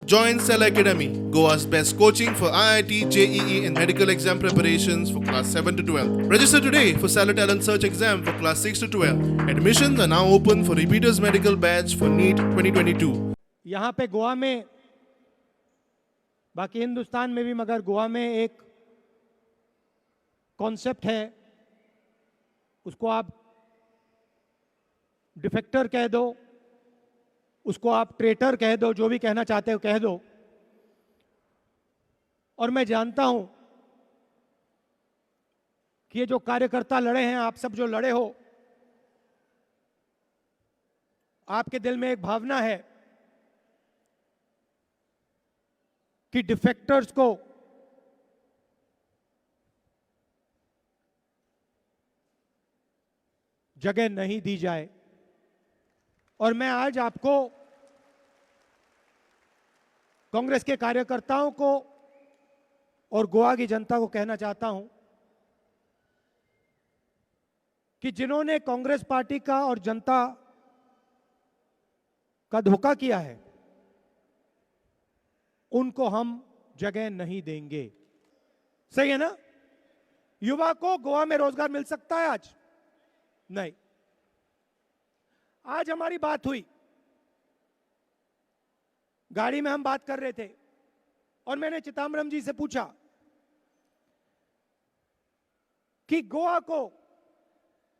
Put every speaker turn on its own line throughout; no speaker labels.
Join Cell Academy, Goa's best coaching for IIT, JEE and medical exam preparations for class 7 to 12. Register today for Cell Talent Search exam for class 6 to 12. Admissions are now open for repeaters medical batch for NEET 2022.
यहाँ पे गोवा में, बाकी हिंदुस्तान में भी, मगर गोवा में एक concept है, उसको आप डिफेक्टर कह दो, उसको आप ट्रेटर कह दो, जो भी कहना चाहते हो कह दो। और मैं जानता हूं कि ये जो कार्यकर्ता लड़े हैं, आप सब जो लड़े हो, आपके दिल में एक भावना है कि डिफेक्टर्स को जगह नहीं दी जाए। और मैं आज आपको, कांग्रेस के कार्यकर्ताओं को और गोवा की जनता को कहना चाहता हूं कि जिन्होंने कांग्रेस पार्टी का और जनता का धोखा किया है, उनको हम जगह नहीं देंगे। सही है ना? युवा को गोवा में रोजगार मिल सकता है आज? नहीं। आज हमारी बात हुई, गाड़ी में हम बात कर रहे थे और मैंने चिदम्बरम जी से पूछा कि गोवा को,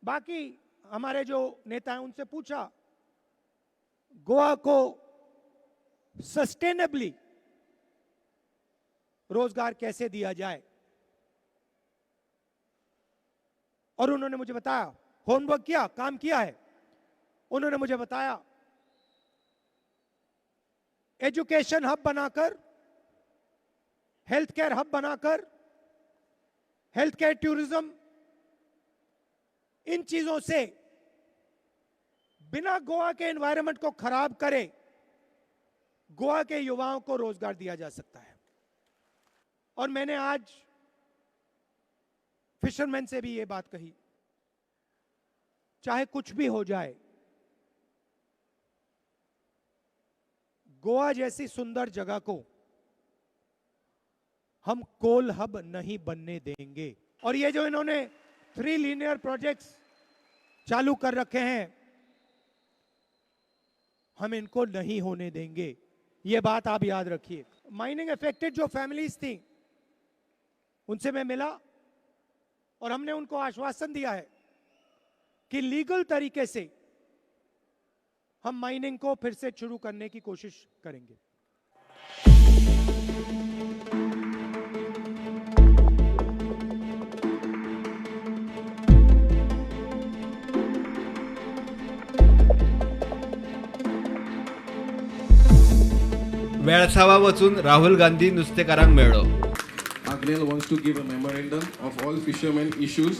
बाकी हमारे जो नेता हैं उनसे पूछा, गोवा को सस्टेनेबली रोजगार कैसे दिया जाए। और उन्होंने मुझे बताया, होमवर्क किया, काम किया है। उन्होंने मुझे बताया एजुकेशन हब बनाकर, हेल्थ केयर हब बनाकर, हेल्थ केयर टूरिज्म, इन चीजों से बिना गोवा के एनवायरनमेंट को खराब करे गोवा के युवाओं को रोजगार दिया जा सकता है। और मैंने आज फिशरमैन से भी ये बात कही, चाहे कुछ भी हो जाए, गोवा जैसी सुंदर जगह को हम कोल हब नहीं बनने देंगे। और ये जो इन्होंने 3 लीनियर प्रोजेक्ट्स चालू कर रखे हैं, हम इनको नहीं होने देंगे। ये बात आप याद रखिए। माइनिंग अफेक्टेड जो फैमिलीज थी, उनसे मैं मिला और हमने उनको आश्वासन दिया है कि लीगल तरीके से हम माइनिंग को फिर से शुरू करने की कोशिश करेंगे।
वेळसावा वचून राहुल गांधी नुस्तेकारांक मेळ्ळो.
Agnel wants to give a memorandum of all fishermen issues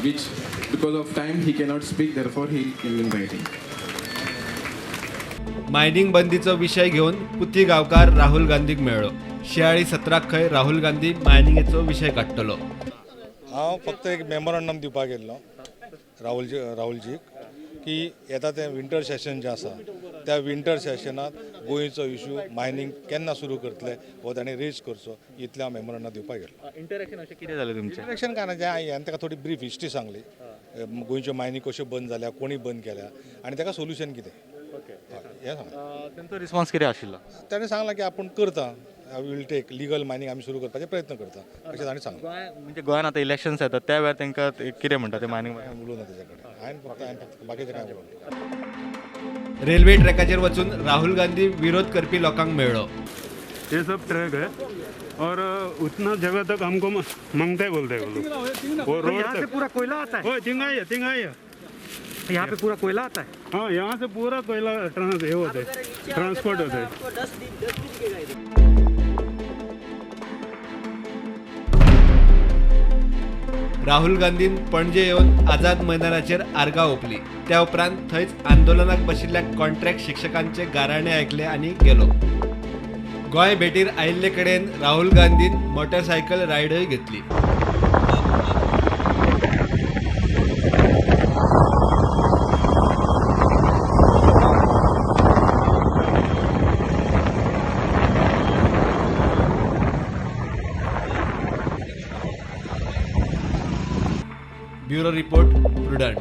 which because of time he cannot speak, therefore he will give in writing.
Mining बंदीचो विषय घेऊन पुती गांवकार राहुल गांधीक मेळ्ळो. शियाळी सत्राक खंय राहुल गांधी मायनिंगेचो विषय काडटलो.
हांव फक्त एक मेमोरंडम दिवपाक गेल्लो राहुलजीक की येता तें विंटर सेशन जें आसा, त्या विंटर सेशनात गोंयचो इशू मायनिंग केन्ना सुरू करतले हो ताणें रेज करचो, इतलें हांव मेमोरंडम दिवपाक गेल्लो.
इंटरेक्शन अशें कितें जालें तुमचें?
इंटरेक्शन काय ना, जें हांवें ताका थोडी ब्रीफ हिस्ट्री सांगली, गोंयच्यो मायनिंग कश्यो बंद जाल्या, कोणी बंद केल्या आनी ताका सोल्युशन कितें हें सांगलें.
तेंचो रिस्पॉन्स कितें आशिल्लो?
ताणें सांगलां की आपूण करता, वील टेक लीगल मायनिंग आमी सुरू करपाचे प्रयत्न करता अशें ताणें सांगलें.
म्हणजे गोंयान आतां इलेक्शन्स येतात, त्या वेळार तांकां कितें म्हणटा ते मायनिंग?
उलोवना तेजे कडेन, हांवें फक्त बाकीचें कांय उलोवना.
रेल्वे ट्रॅकाचेर वचून राहुल गांधी विरोध करपी लोकांक मेळ्ळो.
ये सब ट्रैक है और उतना जगह तक हमको मांगते बोलते हैं वो लोग। वो रोड
यहाँ से पूरा कोयला आता है?
तिंगाई है।
यहाँ पे पूरा कोयला आता है?
हाँ, यहाँ से पूरा कोयला ट्रांसपोर्ट होता है।
राहुल गांधीन पणजे येवन आझाद मैदानाचेर आर्गां ओंपली. त्या उपरांत थंयच आंदोलनाक बशिल्ल्या कॉन्ट्रॅक्ट शिक्षकांचे गाराणे आयकले आनी गेलो. गोंय भेटीर आयिल्ले कडेन राहुल गांधीन मोटरसायकल रायडय घेतली. Bureau report prudent.